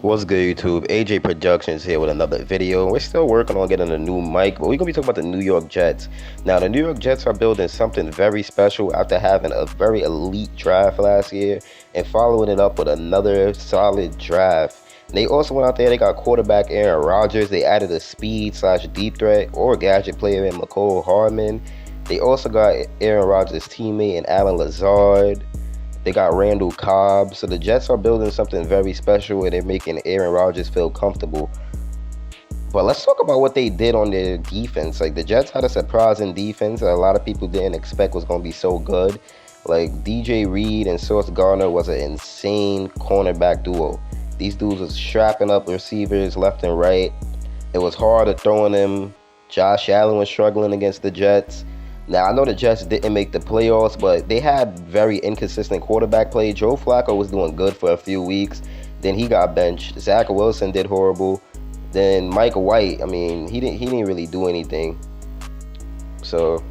What's good, YouTube? AJ Productions here with another video. We're still working on getting a new mic, but we're gonna be talking about the New York Jets. Now, the New York Jets are building something very special after having a very elite draft last year and following it up with another solid draft. They also went out there, they got quarterback Aaron Rodgers. They added a speed slash deep threat or gadget player in McCole Hardman. They also got Aaron Rodgers' teammate and Alan Lazard. They got Randall Cobb. So the Jets are building something very special and they're making Aaron Rodgers feel comfortable. But let's talk about what they did on their defense. Like, the Jets had a surprising defense that a lot of people didn't expect was going to be so good. Like, DJ Reed and Sauce Gardner was an insane cornerback duo. These dudes was strapping up receivers left and right. It was hard to throw in them. Josh Allen was struggling against the Jets. Now, I know the Jets didn't make the playoffs, but they had very inconsistent quarterback play. Joe Flacco was doing good for a few weeks. Then he got benched. Zach Wilson did horrible. Then Mike White, I mean, he didn't really do anything. So,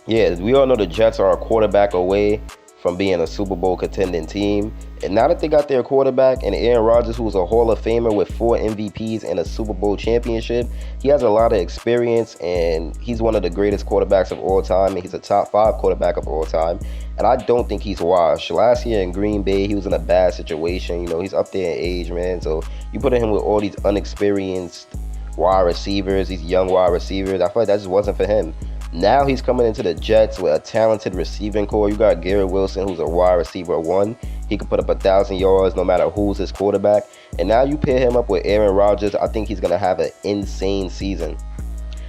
yeah, we all know the Jets are a quarterback away from being a Super Bowl contending team. And now that they got their quarterback and Aaron Rodgers, who's a Hall of Famer with 4 MVPs and a Super Bowl championship, he has a lot of experience and he's one of the greatest quarterbacks of all time. And he's a top 5 quarterback of all time. And I don't think he's washed. Last year in Green Bay, he was in a bad situation. You know, he's up there in age, man. So you put him with all these unexperienced wide receivers, these young wide receivers, I feel like that just wasn't for him. Now he's coming into the Jets with a talented receiving core. You got Garrett Wilson, who's a wide receiver 1. He could put up 1,000 yards no matter who's his quarterback. And now you pair him up with Aaron Rodgers. I think he's going to have an insane season.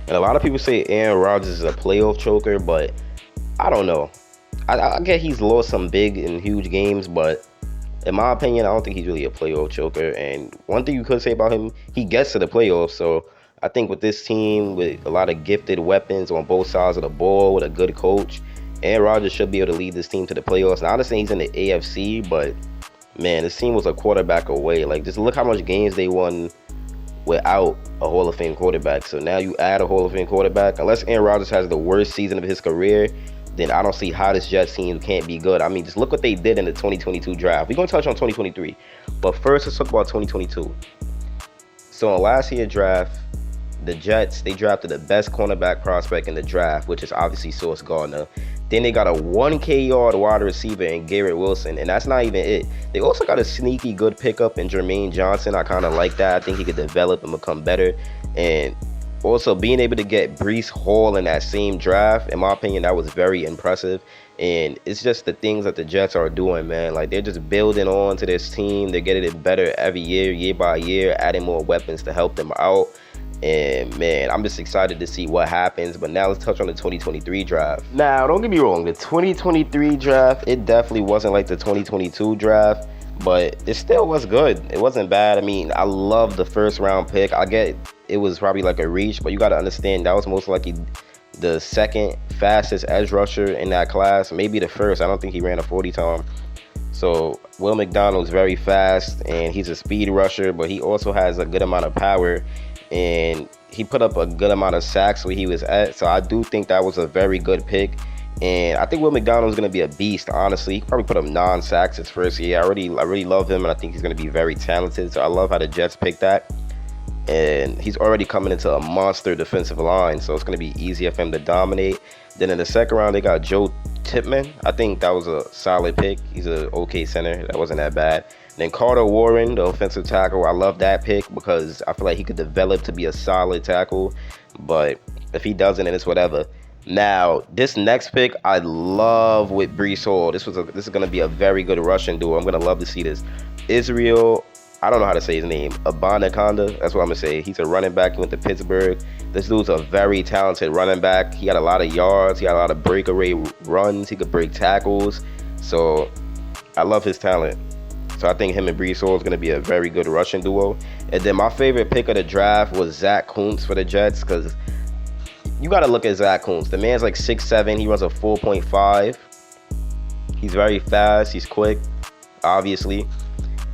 And a lot of people say Aaron Rodgers is a playoff choker, but I don't know. I get he's lost some big and huge games, but in my opinion, I don't think he's really a playoff choker. And one thing you could say about him, he gets to the playoffs. So I think with this team, with a lot of gifted weapons on both sides of the ball, with a good coach, Aaron Rodgers should be able to lead this team to the playoffs. Now, I understand he's in the AFC, but man, this team was a quarterback away. Like, just look how much games they won without a Hall of Fame quarterback. So now you add a Hall of Fame quarterback. Unless Aaron Rodgers has the worst season of his career, then I don't see how this Jets team can't be good. I mean, just look what they did in the 2022 draft. We're going to touch on 2023. But first, let's talk about 2022. So in last year's draft, the Jets, they drafted the best cornerback prospect in the draft, which is obviously Sauce Gardner. Then they got a 1K yard wide receiver in Garrett Wilson, and that's not even it. They also got a sneaky good pickup in Jermaine Johnson. I kind of like that. I think he could develop and become better. And also being able to get Breece Hall in that same draft, in my opinion, that was very impressive. And it's just the things that the Jets are doing, man. Like, they're just building on to this team. They're getting it better every year, year by year, adding more weapons to help them out. And man, I'm just excited to see what happens. But now let's touch on the 2023 draft. Now, don't get me wrong, the 2023 draft, it definitely wasn't like the 2022 draft, but it still was good. It wasn't bad. I mean, I love the first round pick. I get it was probably like a reach, but you got to understand that was most likely the second fastest edge rusher in that class, maybe the first. I don't think he ran a 40 time. So Will McDonald's very fast and he's a speed rusher, but he also has a good amount of power. And he put up a good amount of sacks where he was at. So I do think that was a very good pick. And I think Will McDonald is going to be a beast, honestly. He probably put up 9 sacks his first year. I really love him, and I think he's going to be very talented. So I love how the Jets picked that. And he's already coming into a monster defensive line, so it's going to be easier for him to dominate. Then in the second round, they got Joe Tipman. I think that was a solid pick. He's an okay center. That wasn't that bad. Then Carter Warren, the offensive tackle. I love that pick because I feel like he could develop to be a solid tackle. But if he doesn't, then it's whatever. Now, this next pick, I love with Breece Hall. This is going to be a very good rushing duo. I'm going to love to see this. Israel, I don't know how to say his name. Abanikanda, that's what I'm going to say. He's a running back. He went to Pittsburgh. This dude's a very talented running back. He had a lot of yards. He had a lot of breakaway runs. He could break tackles. So I love his talent. So I think him and Breece Hall is going to be a very good rushing duo. And then my favorite pick of the draft was Zach Kuntz for the Jets, because you got to look at Zach Kuntz. The man's like 6'7". He runs a 4.5. He's very fast. He's quick, obviously.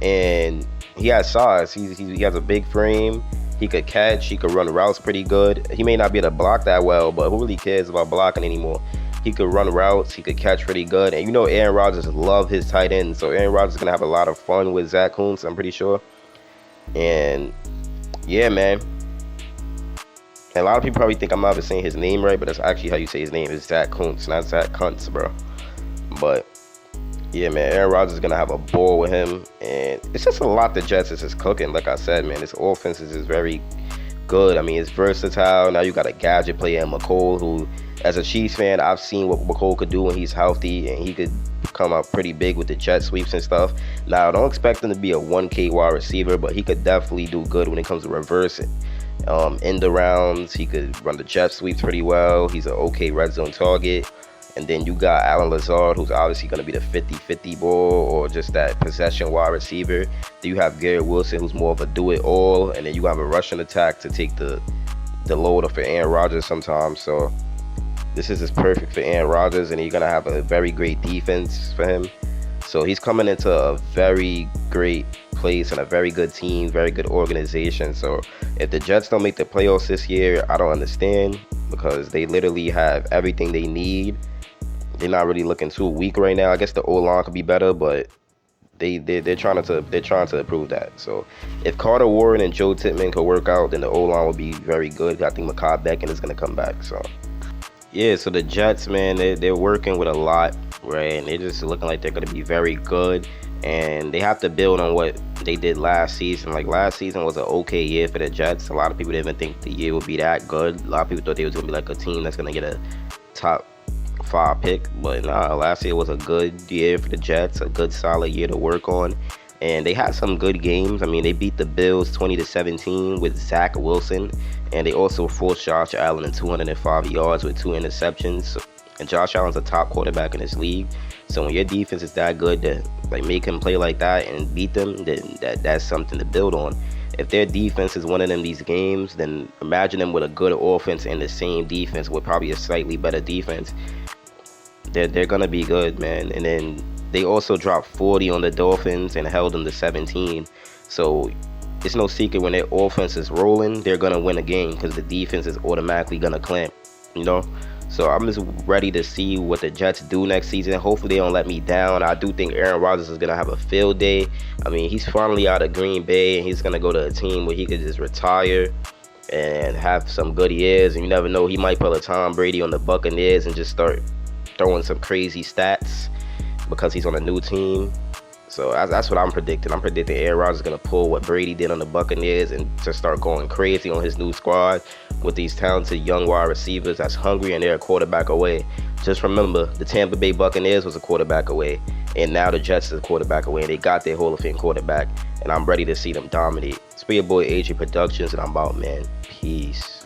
And he has size. He has a big frame. He could catch. He could run routes pretty good. He may not be able to block that well, but who really cares about blocking anymore? He could run routes. He could catch pretty good. And you know Aaron Rodgers love his tight ends. So Aaron Rodgers is going to have a lot of fun with Zach Kuntz, I'm pretty sure. And yeah, man. And a lot of people probably think I'm not even saying his name right, but that's actually how you say his name. It's Zach Kuntz, not Zach Kuntz, bro. But yeah, man, Aaron Rodgers is gonna have a ball with him, and it's just a lot the Jets is just cooking. Like I said, man, this offense is just very good. I mean, it's versatile. Now you got a gadget player in McCole, who, as a Chiefs fan, I've seen what McCole could do when he's healthy, and he could come out pretty big with the jet sweeps and stuff. Now, don't expect him to be a 1K wide receiver, but he could definitely do good when it comes to reversing. In the rounds, he could run the jet sweeps pretty well. He's an okay red zone target. And then you got Alan Lazard, who's obviously going to be the 50-50 ball or just that possession wide receiver. Then you have Garrett Wilson, who's more of a do-it-all. And then you have a rushing attack to take the load off for Aaron Rodgers sometimes. So this is just perfect for Aaron Rodgers, and you're going to have a very great defense for him. So he's coming into a very great place and a very good team, very good organization. So if the Jets don't make the playoffs this year, I don't understand, because they literally have everything they need. They're not really looking too weak right now. I guess the O-line could be better, but they're trying to improve that. So if Carter Warren and Joe Tippmann could work out, then the O-line will be very good. I think Mekhi Becton is going to come back. So yeah, so the Jets, man, they're working with a lot, right? And they're just looking like they're going to be very good. And they have to build on what they did last season. Like, last season was an okay year for the Jets. A lot of people didn't even think the year would be that good. A lot of people thought they was going to be like a team that's going to get a top 5 pick. But nah, last year was a good year for the Jets, a good solid year to work on. And they had some good games. I mean, they beat the Bills 20-17 with Zach Wilson. And they also forced Josh Allen in 205 yards with 2 interceptions. And Josh Allen's a top quarterback in this league. So when your defense is that good to like make him play like that and beat them, then that's something to build on. If their defense is winning them these games, then imagine them with a good offense and the same defense with probably a slightly better defense. They're gonna be good, man. And then they also dropped 40 on the Dolphins and held them to 17. So it's no secret, when their offense is rolling, they're gonna win a game because the defense is automatically gonna clamp, you know. So I'm just ready to see what the Jets do next season. Hopefully they don't let me down. I do think Aaron Rodgers is going to have a field day. I mean, he's finally out of Green Bay, and he's going to go to a team where he could just retire and have some good years. And you never know, he might pull a Tom Brady on the Buccaneers and just start throwing some crazy stats because he's on a new team. So that's what I'm predicting. I'm predicting Aaron Rodgers is going to pull what Brady did on the Buccaneers and just start going crazy on his new squad with these talented young wide receivers that's hungry, and they're a quarterback away. Just remember, the Tampa Bay Buccaneers was a quarterback away, and now the Jets is a quarterback away, and they got their Hall of Fame quarterback, and I'm ready to see them dominate. It's for your boy AJ Productions, and I'm out, man. Peace.